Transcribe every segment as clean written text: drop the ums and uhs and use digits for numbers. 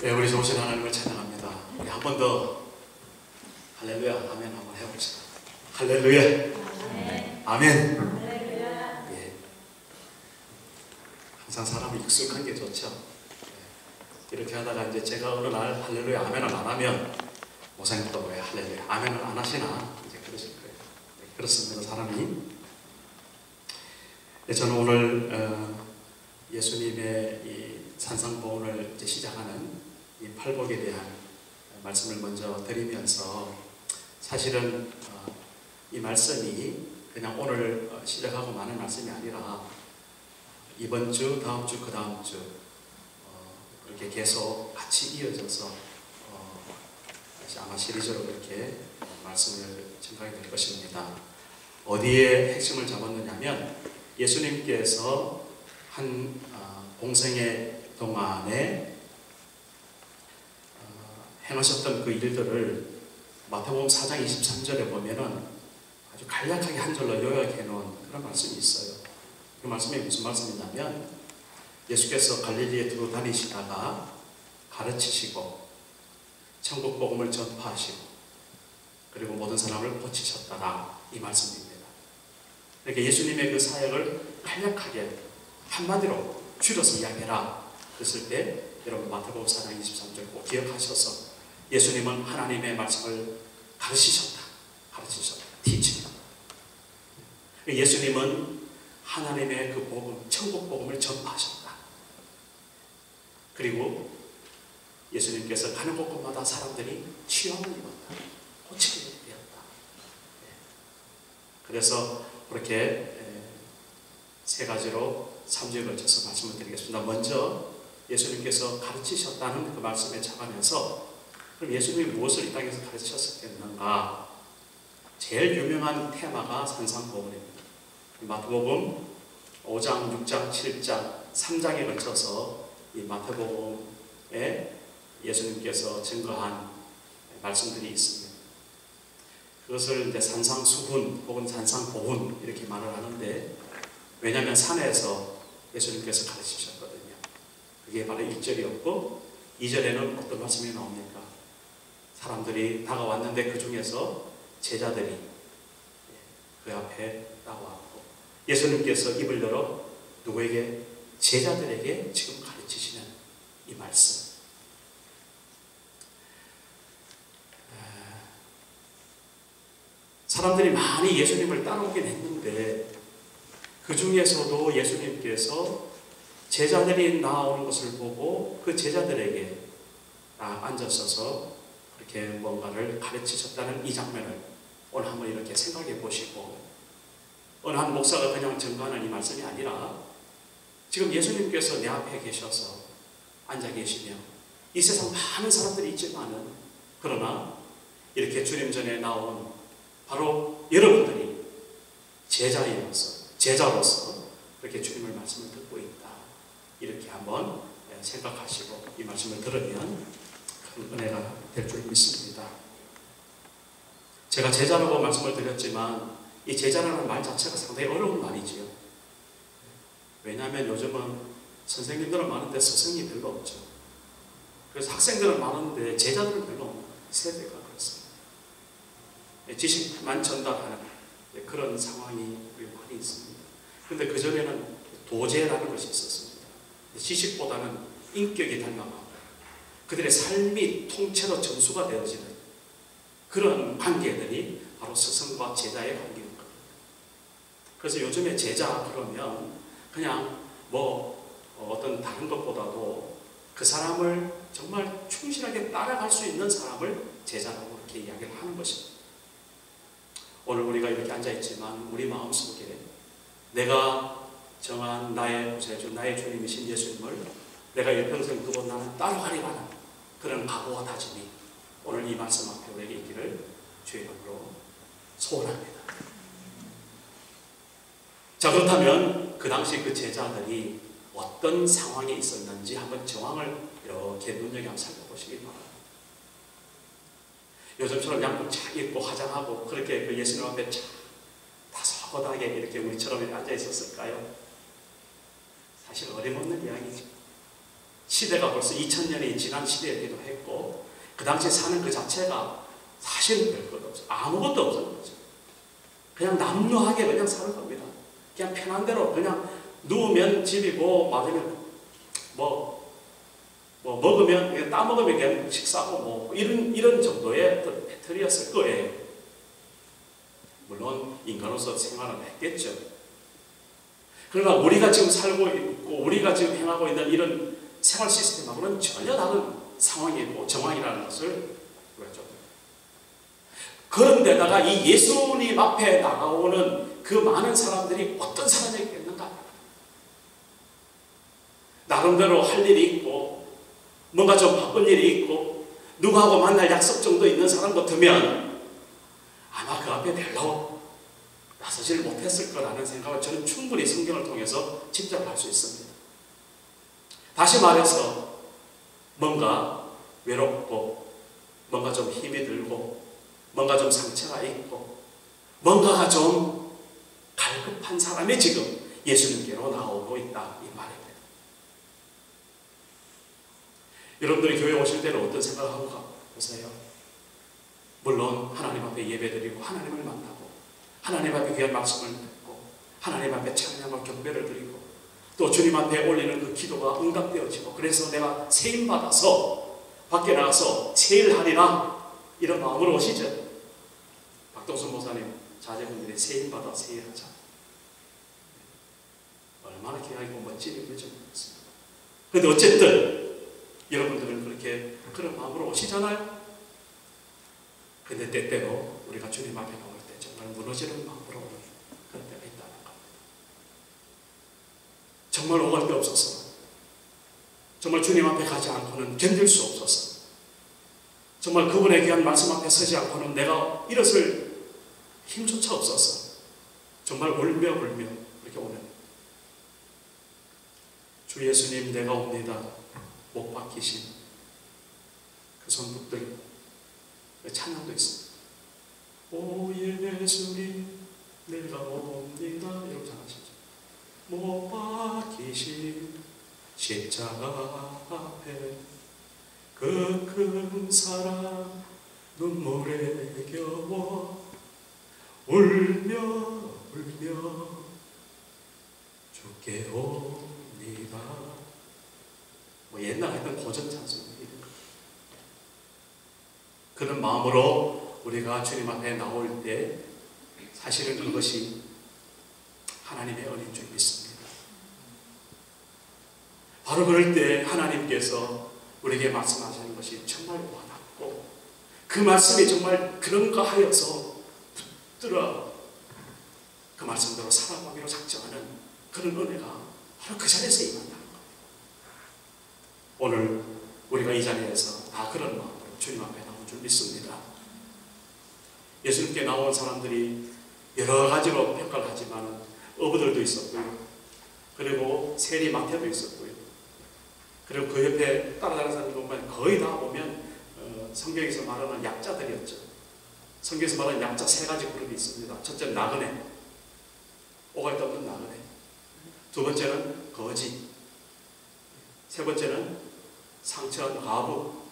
네, 우리 좋으신 하나님을 찬양합니다. 우리 한 번 더 할렐루야 아멘 한번 해봅시다. 할렐루야 아멘. 할렐루야. 예. 항상 사람이 익숙한 게 좋죠. 예. 이렇게 하다가 이제 제가 어느 날 할렐루야 아멘을 안 하면 목사님도 왜 할렐루야 아멘을 안 하시나 이제 그러실 거예요. 네, 그렇습니다. 사람이. 네, 저는 오늘 예수님의 이 산상보훈을 이제 시작하는 이 팔복에 대한 말씀을 먼저 드리면서 사실은 이 말씀이 그냥 오늘 시작하고 마는 말씀이 아니라 이번 주, 다음 주, 그 다음 주 그렇게 계속 같이 이어져서 아마 시리즈로 그렇게 말씀을 전가하게 될 것입니다. 어디에 핵심을 잡았느냐면 예수님께서 한 공생의 동안에 행하셨던 그 일들을 마태복음 4장 23절에 보면은 아주 간략하게 한 절로 요약해 놓은 그런 말씀이 있어요. 그 말씀이 무슨 말씀이냐면 예수께서 갈릴리에 두루 다니시다가 가르치시고 천국 복음을 전파하시고 그리고 모든 사람을 고치셨다라 이 말씀입니다. 그러니까 예수님의 그 사역을 간략하게 한마디로 줄여서 이야기해라 그랬을 때 여러분 마태복음 4장 23절 꼭 기억하셔서 예수님은 하나님의 말씀을 가르치셨다. teaching. 예수님은 하나님의 그 복음, 천국 복음을 전파하셨다. 그리고 예수님께서 가는 곳곳마다 사람들이 치유함을 입었다. 고치게 되었다. 그래서 그렇게 세 가지로 3주에 걸쳐서 말씀을 드리겠습니다. 먼저 예수님께서 가르치셨다는 그 말씀에 착안해서 그럼 예수님이 무엇을 이 땅에서 가르치셨겠는가? 제일 유명한 테마가 산상보훈입니다. 마태복음 5장, 6장, 7장, 3장에 걸쳐서 이 마태복음에 예수님께서 증거한 말씀들이 있습니다. 그것을 이제 산상수훈 혹은 산상보훈 이렇게 말을 하는데 왜냐하면 산에서 예수님께서 가르치셨거든요. 그게 바로 1절이었고 2절에는 어떤 말씀이 나옵니까? 사람들이 다가왔는데 그 중에서 제자들이 그 앞에 나와왔고 예수님께서 입을 열어 누구에게? 제자들에게 지금 가르치시는 이 말씀. 사람들이 많이 예수님을 따라오긴 했는데 그 중에서도 예수님께서 제자들이 나오는 것을 보고 그 제자들에게 앉아서서 이렇게 뭔가를 가르치셨다는 이 장면을 오늘 한번 이렇게 생각해 보시고 어느 한 목사가 그냥 전가하는 이 말씀이 아니라 지금 예수님께서 내 앞에 계셔서 앉아 계시며 이 세상 많은 사람들이 있지만은 그러나 이렇게 주님 전에 나온 바로 여러분들이 제자로서 그렇게 주님의 말씀을 듣고 있다. 이렇게 한번 생각하시고 이 말씀을 들으면 큰 은혜가 될 줄 믿습니다. 제가 제자라고 말씀을 드렸지만 이 제자라는 말 자체가 상당히 어려운 말이지요. 왜냐하면 요즘은 선생님들은 많은데 스승이 별로 없죠. 그래서 학생들은 많은데 제자들은 별로 없는 세대가 그렇습니다. 지식만 전달하는 그런 상황이 많이 있습니다. 그런데 그전에는 도제라는 것이 있었습니다. 지식보다는 인격이 닮아가고 그들의 삶이 통째로 전수가 되어지는 그런 관계들이 바로 스승과 제자의 관계인 겁니다. 그래서 요즘에 제자 그러면 그냥 어떤 다른 것보다도 그 사람을 정말 충실하게 따라갈 수 있는 사람을 제자라고 이렇게 이야기를 하는 것입니다. 오늘 우리가 이렇게 앉아있지만 우리 마음속에 내가 정한 나의 구세주, 나의 주님이신 예수님을 내가 일평생 두고 나는 따라가리라는 그런 각오와 다짐이 오늘 이 말씀 앞에 우리에게 있기를 주의 이름으로 소원합니다. 자, 그렇다면 그 당시 그 제자들이 어떤 상황에 있었는지 한번 정황을 이렇게 눈여겨 한번 살펴보시기 바랍니다. 요즘처럼 양복 잘 입고 화장하고 그렇게 그 예수님 앞에 다소곳하게 이렇게 우리처럼 앉아 있었을까요? 사실 어림없는 이야기죠. 시대가 벌써 2000년이 지난 시대이기도 했고 그 당시에 사는 그 자체가 사실은 별것도 없어요. 아무것도 없는 거죠. 그냥 남루하게 그냥 사는 겁니다. 그냥 편한 대로 그냥 누우면 집이고 맞으면 뭐 먹으면 그냥 따먹으면 그냥 식사하고 뭐 이런 정도의 어떤 패턴이었을 거예요. 물론 인간으로서 생활은 했겠죠. 그러나 우리가 지금 살고 있고 우리가 지금 행하고 있는 이런 생활 시스템하고는 전혀 다른 상황이고 정황이라는 것을 우리가 좀 그런데다가 이 예수님 앞에 나가오는 그 많은 사람들이 어떤 사람이겠는가? 나름대로 할 일이 있고 뭔가 좀 바쁜 일이 있고 누구하고 만날 약속 정도 있는 사람 같으면 아마 그 앞에 별로 나서질 못했을 거라는 생각을 저는 충분히 성경을 통해서 짐작할 수 있습니다. 다시 말해서 뭔가 외롭고 뭔가 좀 힘이 들고 뭔가 좀 상처가 있고 뭔가가 좀 갈급한 사람이 지금 예수님께로 나오고 있다 이 말입니다. 여러분들이 교회 오실 때는 어떤 생각을 하고 오세요? 물론 하나님 앞에 예배드리고 하나님을 만나고 하나님 앞에 귀한 말씀을 듣고 하나님 앞에 찬양과 경배를 드리고 또 주님 앞에 올리는 그 기도가 응답되어지고 그래서 내가 세임받아서 밖에 나가서 세일하리라 이런 마음으로 오시죠. 박동순 목사님 자제분들이 세임받아 세일하자. 얼마나 귀하고 멋진 일이죠. 그런데 어쨌든 여러분들은 그렇게 그런 마음으로 오시잖아요. 근데 때때로 우리가 주님 앞에 나올 때 정말 무너지는 마음으로 오는 그런 때가 있다는 겁니다. 정말 오갈 데 없어서 정말 주님 앞에 가지 않고는 견딜 수 없어서 정말 그분의 귀한 말씀 앞에 서지 않고는 내가 일어설 힘조차 없어서 정말 울며 이렇게 오는 주 예수님 내가 옵니다. 못 박히신 그 손 붙들고 찬양도 있습니다. 오 예수님 내가 옵니다. 이러고 찬양하시죠. 못 박히신 십자가 앞에 그 큰 사랑 눈물에 겨워 울며 주께 옵니다. 뭐 옛날에 했던 고전 찬송입니다. 그런 마음으로 우리가 주님 앞에 나올 때 사실은 그것이 하나님의 은혜인 줄 믿습니다. 바로 그럴 때 하나님께서 우리에게 말씀하시는 것이 정말 와닿고 그 말씀이 정말 그런가 하여서 붙들어 그 말씀대로 살아가기로 작정하는 그런 은혜가 바로 그 자리에서 임한다는 겁니다. 오늘 우리가 이 자리에서 다 그런 마음으로 주님 앞에 나온 줄 믿습니다. 예수님께 나온 사람들이 여러 가지로 평가를 하지만 어부들도 있었고요. 그리고 세리 마태도 있었고요. 그리고 그 옆에 따라다니는 사람들 보면 거의 다 보면 성경에서 말하는 약자들이었죠. 성경에서 말하는 약자 세 가지 그룹이 있습니다. 첫째는 나그네, 오갈 데 없는 나그네. 두 번째는 거지. 세 번째는 상처한 과부.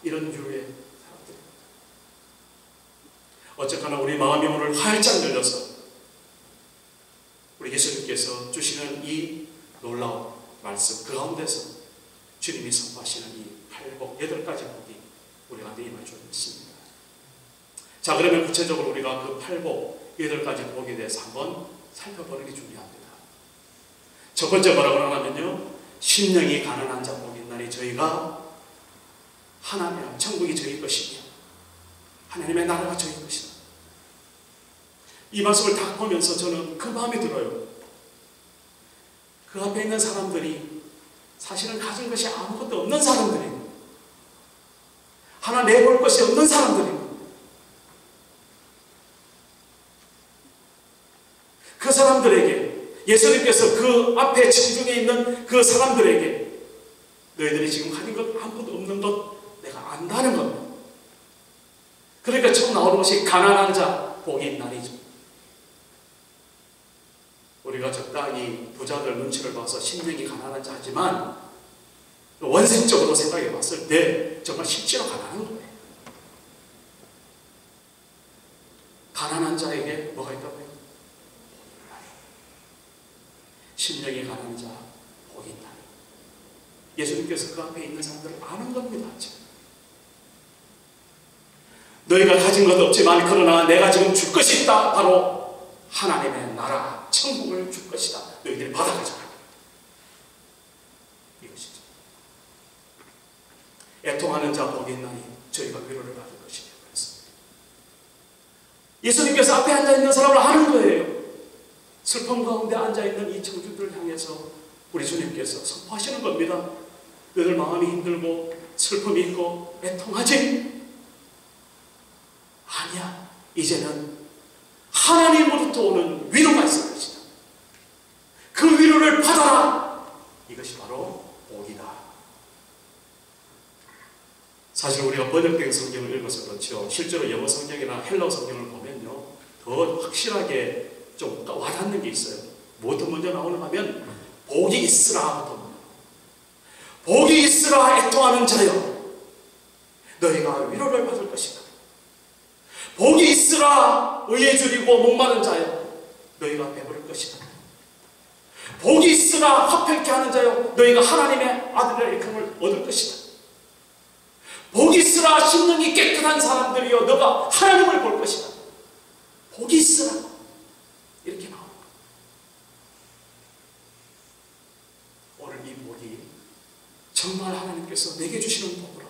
이런 류의 사람들. 어쨌거나 우리 마음이 오늘 활짝 열려서 우리 예수님께서 주시는 이 놀라운 말씀 그 가운데서 주님이 선포하시는 이 팔복 8가지 복이 우리한테 임할 줄 믿습니다. 자, 그러면 구체적으로 우리가 그 팔복 8가지 복에 대해서 한번 살펴보는 게 중요합니다. 첫 번째 뭐라고 하냐면요, 심령이 가난한 자 복이 있나니 저희가 하나님 천국이 저희 것이며 하나님의 나라가 저희 것이다. 이 말씀을 다 보면서 저는 그 마음이 들어요. 그 앞에 있는 사람들이 사실은 가진 것이 아무것도 없는 사람들이고 하나 내볼 것이 없는 사람들이고 그 사람들에게 예수님께서 그 앞에 지중에 있는 그 사람들에게 너희들이 지금 가진 것 아무것도 없는 것 내가 안다는 겁니다. 그러니까 처음 나오는 것이 가난한 자 복이 있나니죠. 우리가 적당히 부자들 눈치를 봐서 심령이 가난한 자지만 원색적으로 생각해 봤을 때 정말 실제로 가난한 거예요. 가난한 자에게 뭐가 있다고요? 심령이 가난한 자 복이 있다. 예수님께서 그 앞에 있는 사람들을 아는 겁니다. 너희가 가진 것 없지만 그러나 내가 지금 줄 것이 있다. 바로 하나님의 나라 천국을 줄 것이다. 너희들이 받아가자. 이것이죠. 애통하는 자 복이 있나니 저희가 위로를 받을 것이다. 예수님께서 앞에 앉아있는 사람을 아는 거예요. 슬픔 가운데 앉아있는 이 청중들을 향해서 우리 주님께서 선포하시는 겁니다. 너희들 마음이 힘들고 슬픔이 있고 애통하지? 아니야. 이제는 하나님으로부터 오는 위로가 있을 것이다. 그 위로를 받아라. 이것이 바로 복이다. 사실 우리가 번역된 성경을 읽어서 그렇죠. 실제로 영어 성경이나 헬라어 성경을 보면요, 더 확실하게 좀 와닿는 게 있어요. 뭐부터 먼저 나오는가 하면 복이 있으라부터 나와요. 복이 있으라 애통하는 자여 너희가 위로를 받을 것이다. 복이 있으라 의에 줄이고 목마른 자여 너희가 배부를 것이다. 복이 있으라 화평케 하는 자여 너희가 하나님의 아들의 일컬음을 얻을 것이다. 복이 있으라 심령이 깨끗한 사람들이여 너가 하나님을 볼 것이다. 복이 있으라 이렇게 나옵니다. 오늘 이 복이 정말 하나님께서 내게 주시는 복으로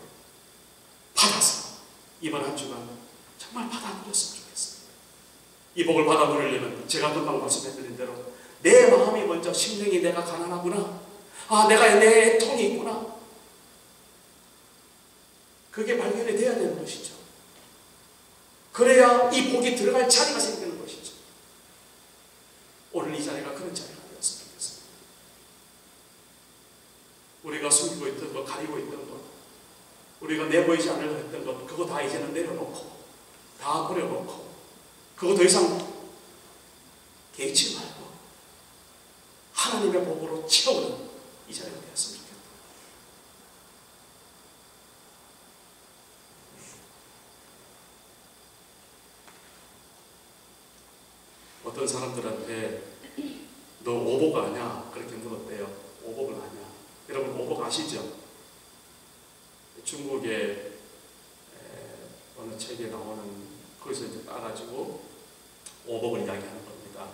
받아서 이번 한 주간 정말 받아들였으면 좋겠습니다. 이 복을 받아 누리려면 제가 금방 말씀해드린 대로 내 마음이 먼저 심령이 내가 가난하구나. 아, 내가 내 애통이 있구나. 그게 발견이 돼야 되는 것이죠. 그래야 이 복이 들어갈 자리가 생기는 것이죠. 오늘 이 자리가 그런 자리가 되었으면 좋겠습니다. 우리가 숨기고 있던 것, 가리고 있던 것, 우리가 내보이지 않으려고 했던 것, 그거 다 이제는 내려놓고 다 버려놓고 그거 더 이상 개의치 말고 하나님의 복으로 채우는 이 자리가 되었으면 좋겠다. 어떤 사람들한테 너 오복 아냐? 그렇게 물었대요. 오복을 아냐? 여러분 오복 아시죠? 중국의 어느 책에 나오는 거기서 이제 따가지고 오복을 이야기하는 겁니다.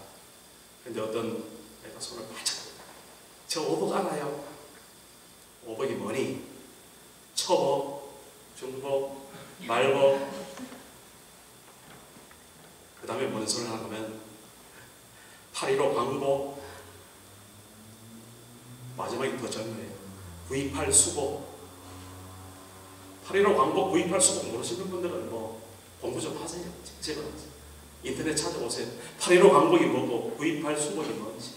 근데 어떤 애가 손을 바짝 저 오복 알아요? 오복이 뭐니? 초복, 중복, 말복 그 다음에 뭔 소리를 하냐면 8.15 광복 마지막이 더 젊어요. 9.28 수복 8.15 광복 9.28 수복 모르시는 분들은 뭐 공부 좀 하세요. 제발 인터넷 찾아보세요. 8.15 광복이 뭐고 9.28 수복이 뭔지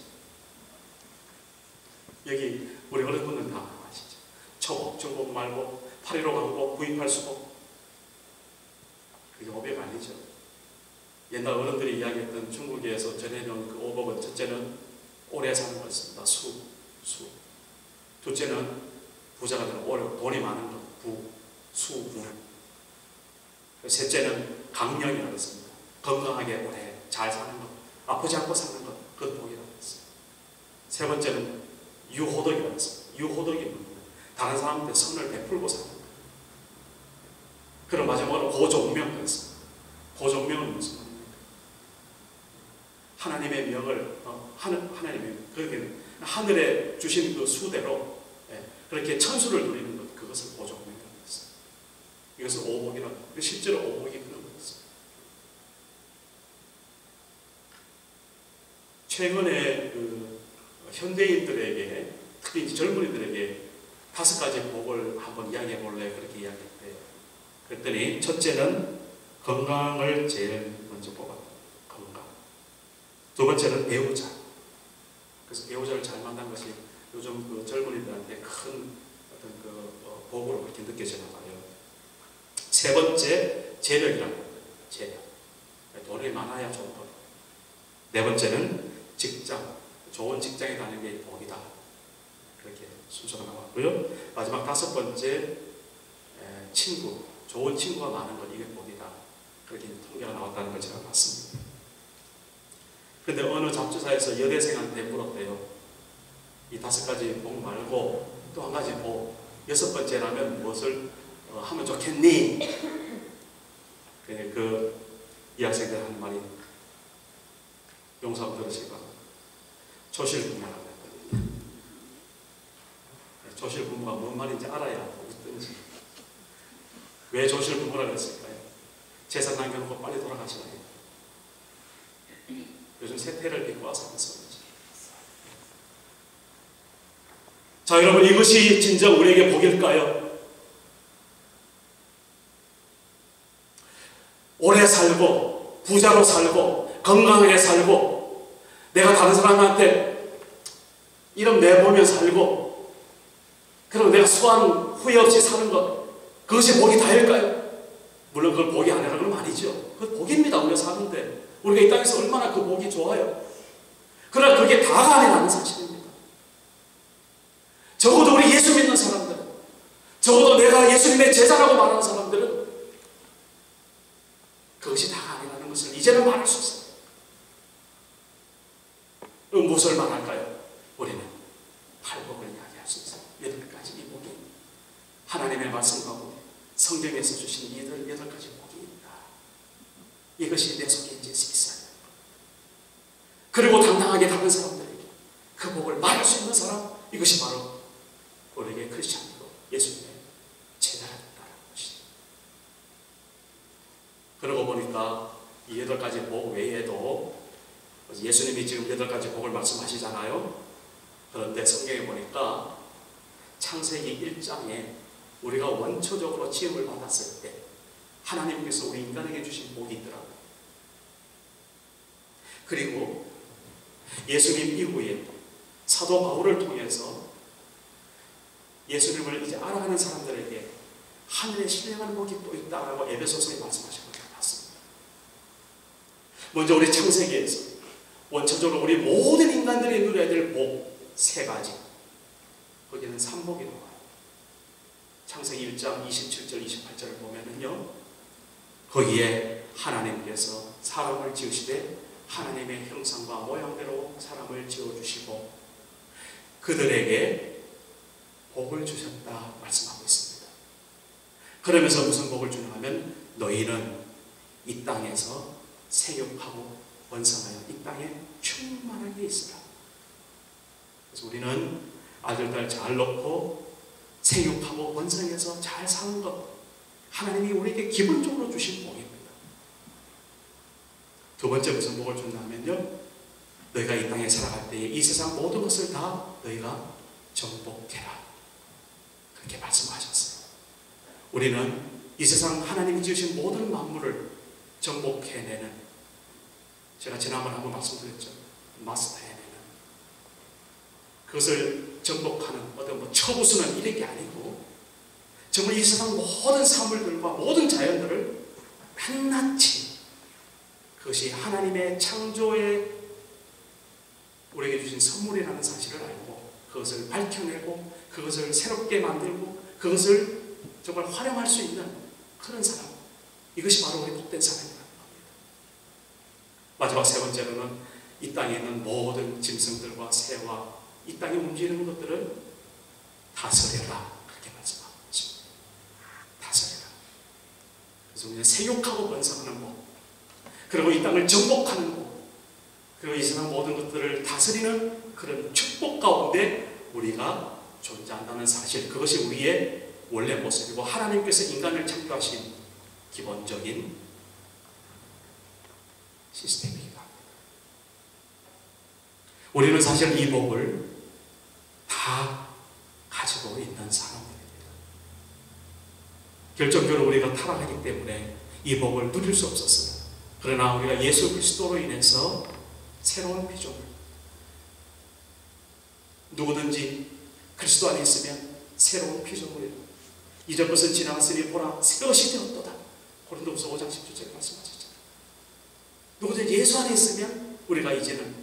여기 우리 어른분들은 다 아시죠? 초복, 중복, 말복 8.15 광복 9.28 수복 그게 오복 아니죠. 옛날 어른들이 이야기했던 중국에서 전해놓은 그 오복은 첫째는 오래 사는 것입니다. 수. 둘째는 부자가 되는 돈이 많은 것, 부. 셋째는 강령이라고 했습니다. 건강하게 오래 잘 사는 것, 아프지 않고 사는 것, 그것 복이라고 했습니다. 세 번째는 유호덕이라고 했습니다. 유호덕이 뭡니까? 다른 사람한테 선을 베풀고 사는 것. 그럼 마지막으로 고종명이라고 했습니다. 고종명은 무슨 말입니까? 하나님의 명을 하나님의 그렇게 하늘에 주신 그 수대로 그렇게 천수를 누리는 것 그것을 고종명이라고 했습니다. 이것을 오복이라고 실제로 오복이 그런 거였습니다. 최근에 그 현대인들에게 특히 이제 젊은이들에게 5가지 복을 한번 이야기해 볼래 그렇게 이야기했대요. 그랬더니 첫째는 건강을 제일 먼저 뽑았다. 건강. 두 번째는 배우자. 그래서 배우자를 잘 만난 것이 요즘 그 젊은이들한테 큰 어떤 그 복으로 그렇게 느껴지나 봐요. 세 번째 재력이라고 합니다. 재력. 돈이 많아야 좋은 것. 네 번째는 직장. 좋은 직장에 다니는 게 복이다. 그렇게 순서가 나왔고요. 마지막 5번째, 친구, 좋은 친구가 많은 것, 이게 복이다. 그렇게 통계가 나왔다는 걸 제가 봤습니다. 그런데 어느 잡지사에서 여대생한테 물었대요. 이 5가지 복 말고 또 한 가지 복, 6번째라면 무엇을 하면 좋겠니? 이 학생들 하는 말이 용서 한번 들으시기 바랍니다. 조실부모라고 했거든요. 조실부모가 뭔 말인지 알아야 웃든지. 왜 조실부모라고 했을까요? 재산 남겨놓고 빨리 돌아가시나요? 요즘 세태를 빚고 와서 하면서 그렇지. 자, 여러분, 이것이 진정 우리에게 복일까요? 오래 살고 부자로 살고 건강하게 살고 내가 다른 사람한테 이름 내보며 살고 그리고 내가 수완 후회 없이 사는 것, 그것이 복이 다일까요? 물론 그걸 복이 아니라는 건 아니죠. 그건 복입니다. 우리가 사는데 우리가 이 땅에서 얼마나 그 복이 좋아요. 그러나 그게 다가 아니라는 사실입니다. 적어도 우리 예수 믿는 사람들은, 적어도 내가 예수님의 제자라고 말하는 사람들은 그것이 다가 아니라는 것을 이제는 말할 수 있어요. 그럼 무엇을 말할까요? 우리는 팔복을 이야기할 수 있어요. 8가지 이 복이 하나님의 말씀 가운데 성경에서 주신 8가지 복이 있다. 이것이 내 속에 이제 있어요. 그리고 당당하게 다른 사람들에게 그 복을 말할 수 있는 사람, 이것이 바로 우리에게 크리스찬이고 예수님의 제자라는 것이죠. 그러고 보니까 이 8가지 복 외에도 예수님이 지금 8가지 복을 말씀하시잖아요. 그런데 성경에 보니까 창세기 1장에 우리가 원초적으로 지음을 받았을 때 하나님께서 우리 인간에게 주신 복이 있더라고요. 그리고 예수님 이후에 사도 바울을 통해서 예수님을 이제 알아가는 사람들에게 하늘에 신령한 복이 또 있다라고 에베소서에 말씀하신 것을 봤습니다. 먼저 우리 창세기에서 원초적으로 우리 모든 인간들이 누려야 될 복 3가지, 거기는 3복이 나와요. 창세기 1장 27절 28절을 보면은요, 거기에 하나님께서 사람을 지으시되 하나님의 형상과 모양대로 사람을 지어주시고 그들에게 복을 주셨다 말씀하고 있습니다. 그러면서 무슨 복을 주냐면 너희는 이 땅에서 생육하고 번성하여 이 땅에 충만하게 있으라. 그래서 우리는 아들, 딸 잘 놓고 생육하고 번성해서 잘 사는 것, 하나님이 우리에게 기본적으로 주신 복입니다. 2번째 무슨 복을 준다면요, 너희가 이 땅에 살아갈 때에 이 세상 모든 것을 다 너희가 정복해라. 그렇게 말씀하셨어요. 우리는 이 세상 하나님이 지으신 모든 만물을 정복해내는, 제가 지난번에 한번 말씀드렸죠, 마스터해내는, 그것을 정복하는 어떤 처부수는 이런 게 아니고 정말 이 세상 모든 사물들과 모든 자연들을 낱낱이, 그것이 하나님의 창조에 우리에게 주신 선물이라는 사실을 알고 그것을 밝혀내고 그것을 새롭게 만들고 그것을 정말 활용할 수 있는 그런 사람, 이것이 바로 우리 복된 사람이라는 겁니다. 마지막 3번째로는 이 땅에 있는 모든 짐승들과 새와 이 땅에 움직이는 것들을 다스려라, 그렇게 말씀하고 있습니다. 다스려라. 그래서 우리는 생육하고 번성하는 법, 그리고 이 땅을 정복하는 법, 그리고 이 세상 모든 것들을 다스리는 그런 축복 가운데 우리가 존재한다는 사실, 그것이 우리의 원래 모습이고 하나님께서 인간을 창조하신 기본적인 시스템이기도 합니다. 우리는 사실 이 복을 다 가지고 있는 사람들입니다. 결정적으로 우리가 타락하기 때문에 이 복을 누릴 수 없었어요. 그러나 우리가 예수 그리스도로 인해서 새로운 피조물, 누구든지 그리스도 안에 있으면 새로운 피조물이라. 이전 것은 지나갔으니 보라 새 것이 되었도다. 고린도후서 5장 10절에 말씀하셨잖아요. 누구든지 예수 안에 있으면 우리가 이제는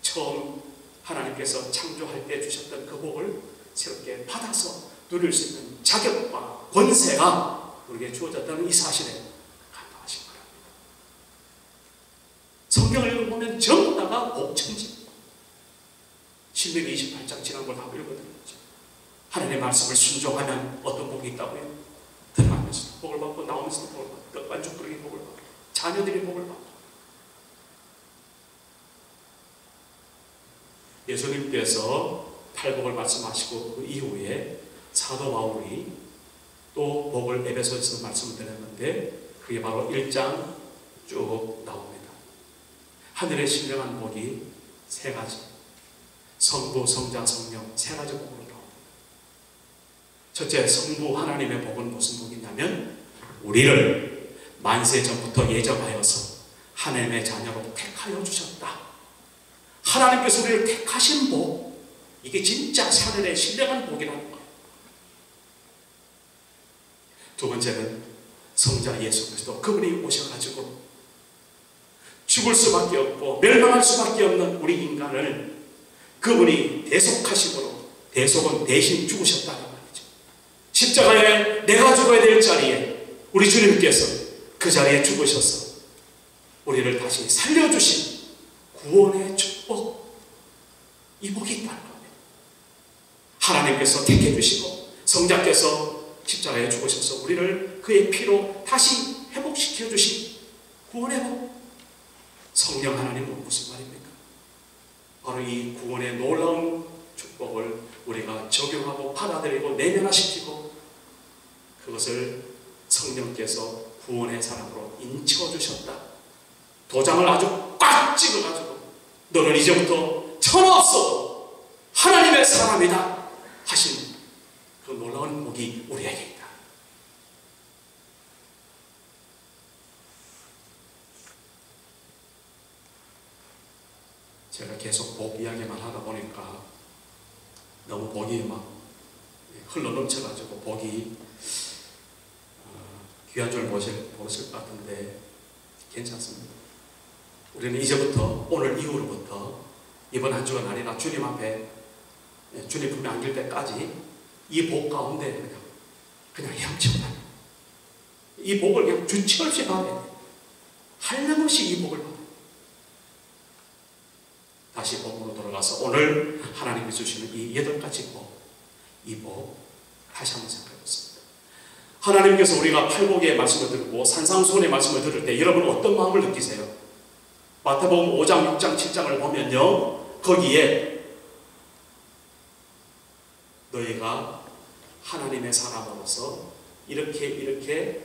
처음 하나님께서 창조할 때 주셨던 그 복을 새롭게 받아서 누릴 수 있는 자격과 권세가 우리에게 주어졌다는 이 사실에 감동하시기 바랍니다. 성경을 읽어보면 전부 다가 복천지. 신명기 28장 지난 걸 다 읽어드렸죠. 하나님의 말씀을 순종하면 어떤 복이 있다고요? 들어가면서도 복을 받고 나오면서도 복을 받고 떡반죽거리기 복을 받고 자녀들이 복을 받고. 예수님께서 팔복을 말씀하시고 그 이후에 사도 바울이 또 복을 에베소에서 말씀을 드렸는데 그게 바로 1장 쭉 나옵니다. 하늘에 신령한 복이 세 가지, 성부, 성자, 성령 세 가지 복으로 나옵니다. 첫째, 성부 하나님의 복은 무슨 복이냐면 우리를 만세 전부터 예정하여서 하나님의 자녀로 택하여 주셨다. 하나님께서 우리를 택하신 복, 이게 진짜 하늘의 신령한 복이라는 거예요. 두 번째는 성자 예수 그리스도, 그분이 오셔가지고 죽을 수밖에 없고 멸망할 수밖에 없는 우리 인간을 그분이 대속하심으로, 대속은 대신 죽으셨다는 말이죠. 십자가에 내가 죽어야 될 자리에 우리 주님께서 그 자리에 죽으셔서 우리를 다시 살려주신 구원의 축복, 이 복이 있다는 겁니다. 하나님께서 택해주시고 성자께서 십자가에 죽으셔서 우리를 그의 피로 다시 회복시켜 주신 구원의 복. 성령 하나님은 무슨 말입니까? 바로 이 구원의 놀라운 축복을 우리가 적용하고 받아들이고 내면화시키고 그것을 성령께서 구원의 사람으로 인쳐주셨다. 도장을 아주 꽉 찍어가지고 너는 이제부터 천없어도 하나님의 사람이다 하신 그 놀라운 복이 우리에게 있다. 제가 계속 복 이야기만 하다 보니까 너무 복이 막 흘러넘쳐가지고 복이 귀한 줄 모르실 것 같은데 괜찮습니다. 우리는 이제부터 오늘 이후로부터 이번 한 주가 아니라 주님 앞에 주님 품에 안길 때까지 이 복 가운데 그냥 헤엄치고 다녀. 이 복을 그냥 주체 없이 받아야 돼. 한량없이 이 복을 받아야 돼. 다시 복으로 돌아가서 오늘 하나님이 주시는 이 8가지 복, 이 복 다시 한번 생각해 보겠습니다. 하나님께서 우리가 팔복의 말씀을 듣고 산상수훈의 말씀을 들을 때 여러분 어떤 마음을 느끼세요? 마태복음 5장, 6장, 7장을 보면요, 거기에 너희가 하나님의 사람으로서 이렇게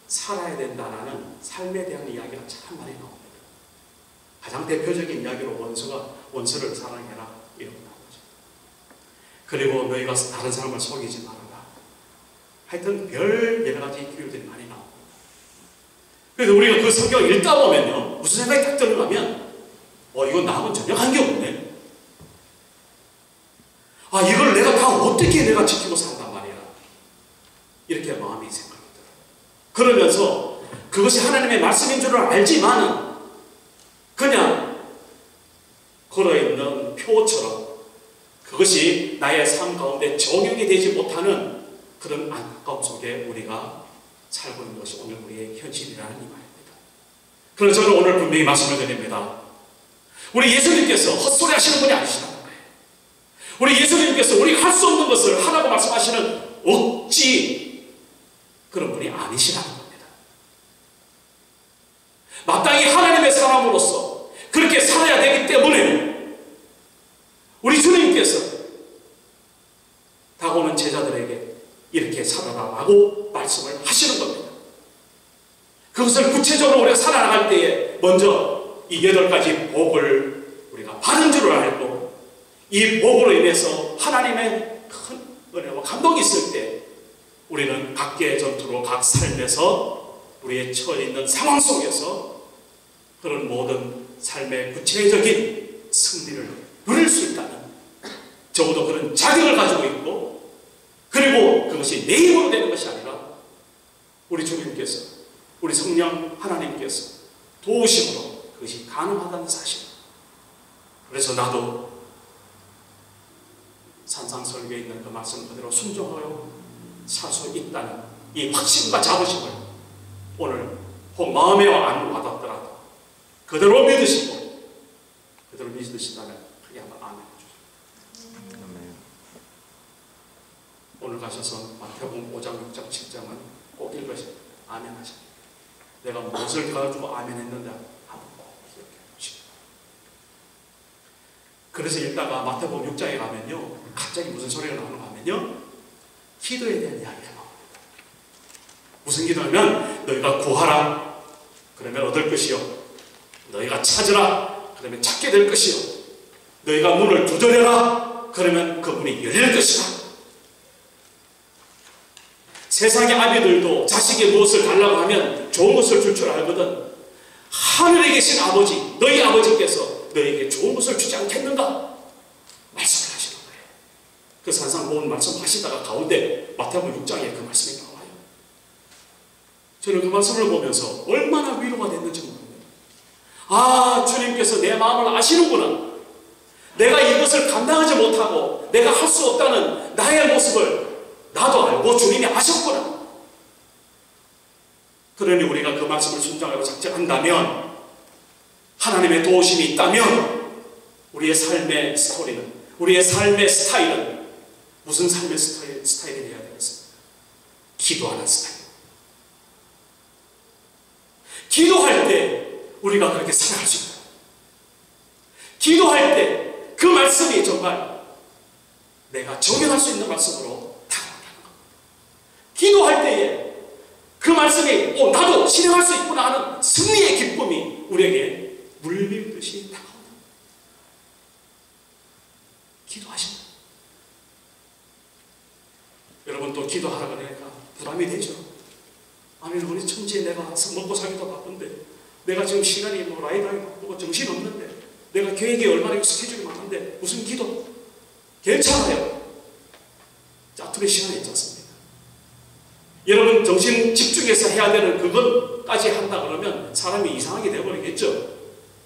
살아야 된다는 삶에 대한 이야기가 참 많이 나옵니다. 가장 대표적인 이야기로 원수를 사랑해라 이런 거 나오죠. 그리고 너희가 다른 사람을 속이지 말아라. 하여튼 별 여러 가지 교육들이 많이 나옵니다. 그래서 우리가 그 성경을 읽다 보면요, 무슨 생각이 딱 들어가면 이건 나하고는 전혀 관계없네. 이걸 내가 다 어떻게 내가 지키고 산단 말이야. 이렇게 마음이 생각이 들어요. 그러면서 그것이 하나님의 말씀인 줄을 알지만은 그냥 걸어있는 표처럼 그것이 나의 삶 가운데 적용이 되지 못하는 그런 안타까움 속에 우리가 살고 있는 것이 오늘 우리의 현실이라는 이 말입니다. 그래서 저는 오늘 분명히 말씀을 드립니다. 우리 예수님께서 헛소리 하시는 분이 아니시라는 거예요. 우리 예수님께서 우리가 할 수 없는 것을 하라고 말씀하시는 억지 그런 분이 아니시라는 겁니다. 마땅히 하나님의 사람으로서 그렇게 살아야 되기 때문에 우리 주님께서 다가오는 제자들에게 이렇게 살아라라고 말씀을 하시는 겁니다. 그것을 구체적으로 우리가 살아나갈 때에 먼저 이 8가지 복을 우리가 받은 줄을 알고 이 복으로 인해서 하나님의 큰 은혜와 감동이 있을 때 우리는 각계의 전투로 각 삶에서 우리의 처해 있는 상황 속에서 그런 모든 삶의 구체적인 승리를 누릴 수 있다는 적어도 그런 자격을 가지고 있고 그리고 그것이 내 힘으로 되는 것이 아니라 우리 주님께서 우리 성령 하나님께서 도우심으로 그것이 가능하다는 사실. 그래서 나도 산상설교에 있는 그 말씀 그대로 순종하여 살 수 있다는 이 확신과 자부심을 오늘 혹 마음에 안 와닿더라도 그대로 믿으시고 그대로 믿으시다면 크게 한번 아멘 해주세요. 오늘 가셔서 마태복음 5장, 6장, 7장은 꼭 읽으시고 아멘 하십니다. 내가 무엇을 가지고 아멘 했는데 한번 꼭 기억해 주시고. 그래서 읽다가 마태복음 6장에 가면요, 갑자기 무슨 소리가 나오는가 하면요, 기도에 대한 이야기가 나옵니다. 무슨 기도하면 너희가 구하라 그러면 얻을 것이요, 너희가 찾으라 그러면 찾게 될 것이요, 너희가 문을 두드려라 그러면 그 문이 열릴 것이다. 세상의 아비들도 자식이 무엇을 달라고 하면 좋은 것을 줄 줄 알거든. 하늘에 계신 아버지, 너희 아버지께서 너희에게 좋은 것을 주지 않겠는가? 말씀을 하시는 거예요. 그 산상보훈 말씀하시다가 가운데 마태복음 6장에 그 말씀이 나와요. 저는 그 말씀을 보면서 얼마나 위로가 됐는지 모릅니다. 아, 주님께서 내 마음을 아시는구나. 내가 이것을 감당하지 못하고 내가 할 수 없다는 나의 모습을 나도 알고 주님이 아셨구나. 그러니 우리가 그 말씀을 순종하고 작정한다면, 하나님의 도우심이 있다면, 우리의 삶의 스토리는, 우리의 삶의 스타일은 무슨 삶의 스타일이 되어야 되겠습니까? 기도하는 스타일. 기도할 때 우리가 그렇게 살아갈 수 있다. 기도할 때 그 말씀이 정말 내가 적용할 수 있는 말씀으로 다가온다는 겁니다. 기도할 때에 그 말씀이 나도 실행할 수 있구나 하는 승리의 기쁨이 우리에게 물밀듯이 다가옵니다. 기도하십니다. 여러분, 또 기도하라 그러니까 부담이 되죠. 아니, 우리 천지에 내가 먹고 살기도 바쁜데, 내가 지금 시간이 라이드하기 바쁘고 정신없는데, 내가 계획이 얼마나 스케줄이 많은데 무슨 기도? 괜찮아요. 짜투리 시간이 있지 않습니까? 여러분, 정신 집중해서 해야 되는 그것까지 한다 그러면 사람이 이상하게 되어버리겠죠.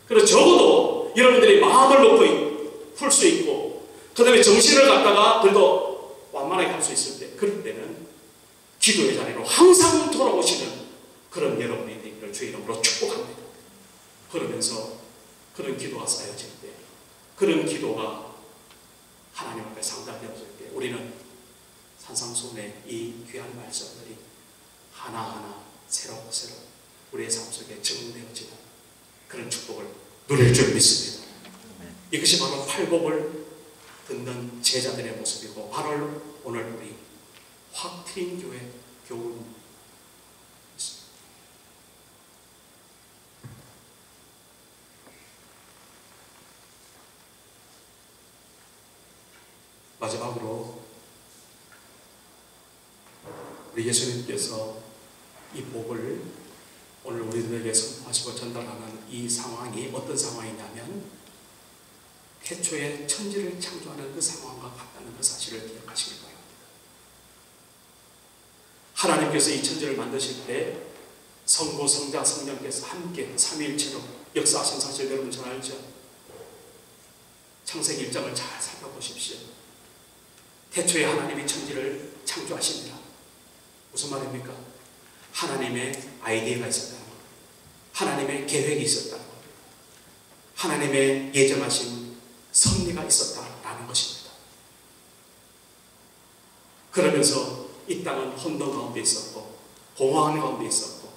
그래서 적어도 여러분들이 마음을 놓고 풀 수 있고, 그 다음에 정신을 갖다가 그래도 완만하게 할 수 있을 때, 그럴 때는 기도의 자리로 항상 돌아오시는 그런 여러분이 되기를 주의 이름으로 축복합니다. 그러면서 그런 기도가 쌓여질 때, 그런 기도가 하나님 앞에 상달되어질 때, 우리는 산상수훈의 이 귀한 말씀들이 하나하나 새록새록 우리의 삶 속에 적응되어지는 그런 축복을 누릴 줄 믿습니다. 이것이 바로 팔복을 듣는 제자들의 모습이고, 바로 오늘 우리 확 트인 교회 교훈 마지막으로 우리 예수님께서 이 복을 오늘 우리들에게 선포하시고 전달하는 이 상황이 어떤 상황이냐면, 태초에 천지를 창조하는 그 상황과 같다는 그 사실을 기억하시길 바랍니다. 하나님께서 이 천지를 만드실 때 성부, 성자, 성령께서 함께 삼위일체로 역사하신 사실 여러분 잘 알죠? 창세기 1장을 잘 살펴보십시오. 태초에 하나님이 천지를 창조하십니다. 무슨 말입니까? 하나님의 아이디어가 있었다는 것, 하나님의 계획이 있었다는 것, 하나님의 예정하신 섭리가 있었다라는 것입니다. 그러면서 이 땅은 혼돈 가운데 있었고, 공허한 가운데 있었고,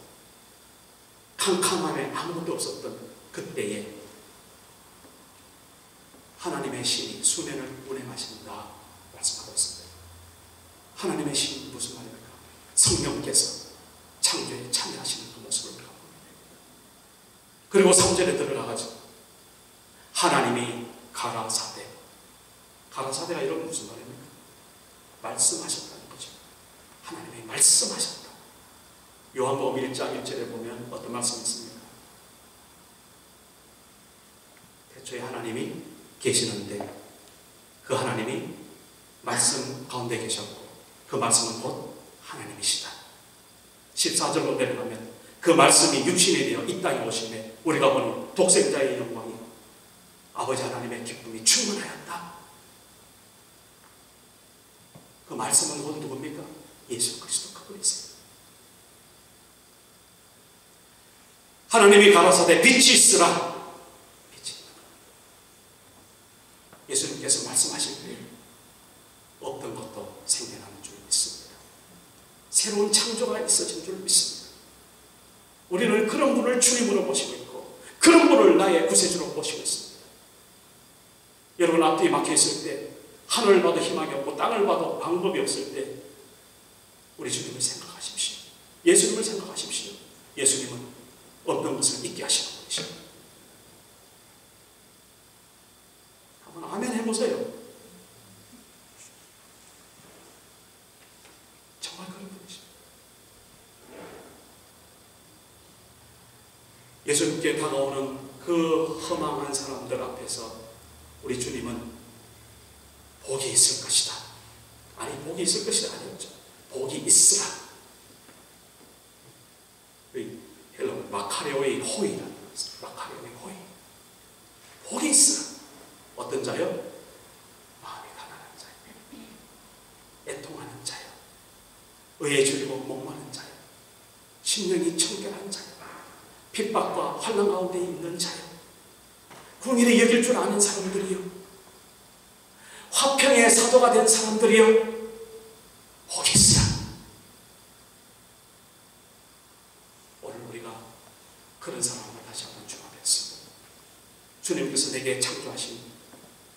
캄캄함에 아무것도 없었던 그때에 하나님의 신이 수면을 운행하신다 말씀하고 있습니다. 하나님의 신 무슨 말입니까? 성령께서 창조에 참여하시는 그 모습을 보게 됩니다. 그리고 3절에 들어가가지고 하나님이 가라사대, 가라사대가 이런 무슨 말입니까? 말씀하셨다는 거죠. 하나님이 말씀하셨다. 요한복음 1장 1절에 보면 어떤 말씀이 있습니까? 태초에 하나님이 계시는데 그 하나님이 말씀 가운데 계셨고, 그 말씀은 곧 하나님이시다. 14절로 내려가면 그 말씀이 육신이 되어 이 땅에 오심에 우리가 보는 독생자의 영광이 아버지 하나님의 기쁨이 충만하였다. 그 말씀은 곧 누굽니까? 예수 그리스도 그분이세요. 하나님이 가라사대 빛이 있으라. 빛이 있다. 예수님께서 말씀하실 때 없던 것도 생겨나는 줄 믿습니다. 새로운 창조가 있어진 줄 믿습니다. 우리는 그런 분을 주님으로 모시고 있고 그런 분을 나의 구세주로 모시고 있습니다. 여러분 앞뒤 막혀있을 때 하늘을 봐도 희망이 없고 땅을 봐도 방법이 없을 때 우리 주님을 생각하십시오. 예수님을 생각하십시오. 예수님은 없는 것을 있게 하시는 분이십니다. 한번 아멘 해보세요. 정말 그런 분이십니다. 예수님께 다가오는 그 허망한 사람들 앞에서 우리 주님은 복이 있을 것이다. 아니 복이 있을 것이다 아니었죠. 복이 있으라. 헬라 마카레오의 호의라는 것은 마카레오의 호의. 복이 있으라. 어떤 자요? 마음이 가난한 자요. 애통하는 자요. 의에 줄이고 목마른 자요. 심령이 청결한 자요. 핍박과 환난 가운데 있는 자요. 궁일이 여길 줄 아는 사람들이요. 화평의 사도가 된 사람들이요. 복이 있으라. 오늘 우리가 그런 사람을 다시 한번 주목했습니다. 주님께서 내게 창조하신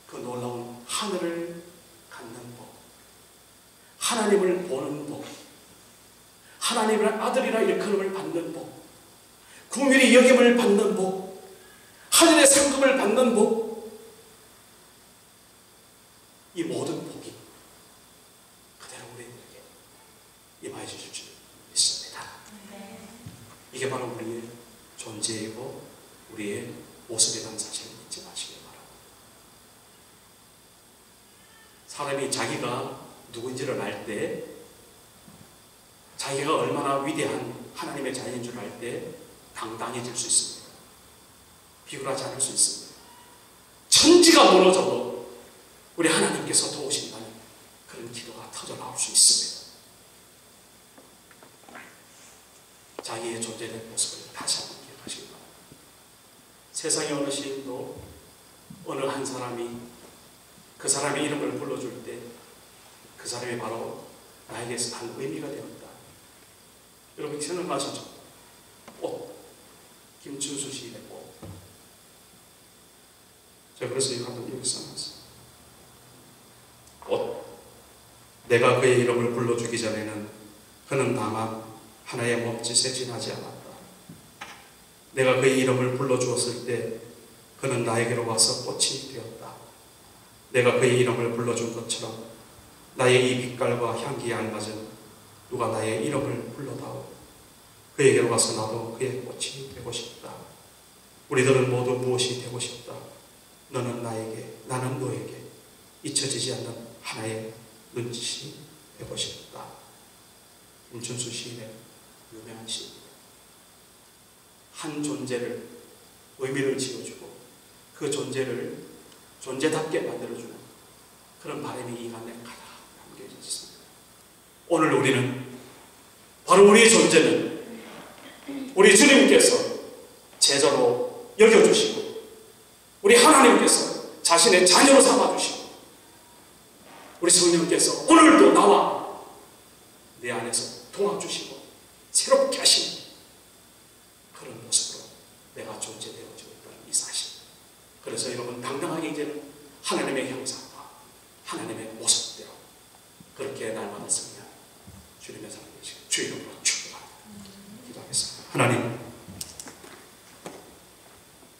그 놀라운 하늘을 갖는 복, 하나님을 보는 복, 하나님을 아들이라 일컬음을 받는 복, 궁일이 여김을 받는 복, 하늘의 상급을 받는 복, 이 모든 복이 그대로 우리에게 임하여 주실 줄 믿습니다. 이게 바로 우리의 존재이고 우리의 모습이라는 사실을 잊지 마시기 바랍니다. 사람이 자기가 누군지를 알 때, 자기가 얼마나 위대한 하나님의 자녀인 줄 알 때 당당해질 수 있습니다. 비굴하지 않을 수 있습니다. 천지가 무너져도 우리 하나님께서 도우신다는 그런 기도가 터져 나올 수 있습니다. 자기의 존재된 모습을 다시 한번 기억하시기 바랍니다. 세상의 어느 시인도 어느 한 사람이 그 사람의 이름을 불러줄 때 그 사람이 바로 나에게서 한 의미가 되었다. 여러분 생각나시죠? 꽃, 김춘수 시인의 꽃. 제가 그래서 이거 한번 여기 써놨어요. 꽃. 내가 그의 이름을 불러주기 전에는 그는 다만 하나의 몸짓에 지나지 않았다. 내가 그의 이름을 불러주었을 때 그는 나에게로 와서 꽃이 되었다. 내가 그의 이름을 불러준 것처럼 나의 이 빛깔과 향기에 알맞은 누가 나의 이름을 불러다오. 그에게로 와서 나도 그의 꽃이 되고 싶다. 우리들은 모두 무엇이 되고 싶다. 너는 나에게, 나는 너에게 잊혀지지 않는 하나의 눈짓이 되고 싶다. 김춘수 시인의 유명한 시입니다. 한 존재를 의미를 지어주고 그 존재를 존재답게 만들어주는 그런 바람이 이 안에 가득 담겨져 있습니다. 오늘 우리는 바로 우리의 존재는 우리 주님께서 제자로 여겨주시고 우리 하나님께서 자신의 자녀로 삼아주시고 우리 성령께서 오늘도 나와 내 안에서 도와주시고 새롭게 하시는 그런 모습으로 내가 존재되어지고 있다는 이 사실. 그래서 여러분 당당하게 이제는 하나님의 형상과 하나님의 모습대로 그렇게 날마다 승리하는 주님의 사랑 되시길 주 이름으로 축복합니다. 기도하겠습니다.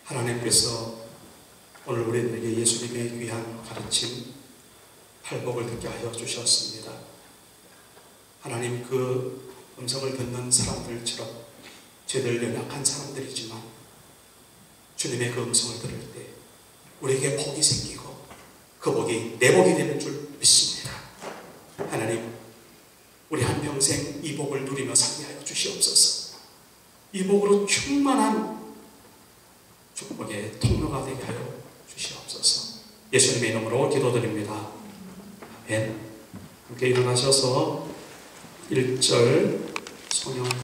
하나님께서 오늘 우리에게 예수님의 귀한 가르침 팔복을 듣게 하여 주셨습니다. 하나님 그 음성을 듣는 사람들처럼 저희들 연약한 사람들이지만 주님의 그 음성을 들을 때 우리에게 복이 생기고 그 복이 내 복이 되는 줄 믿습니다. 하나님 우리 한평생 이 복을 누리며 살게 하여 주시옵소서. 이 복으로 충만한 축복의 통로가 되게 하여 주시옵소서. 예수님의 이름으로 기도드립니다. 아멘. 함께 일어나셔서 1절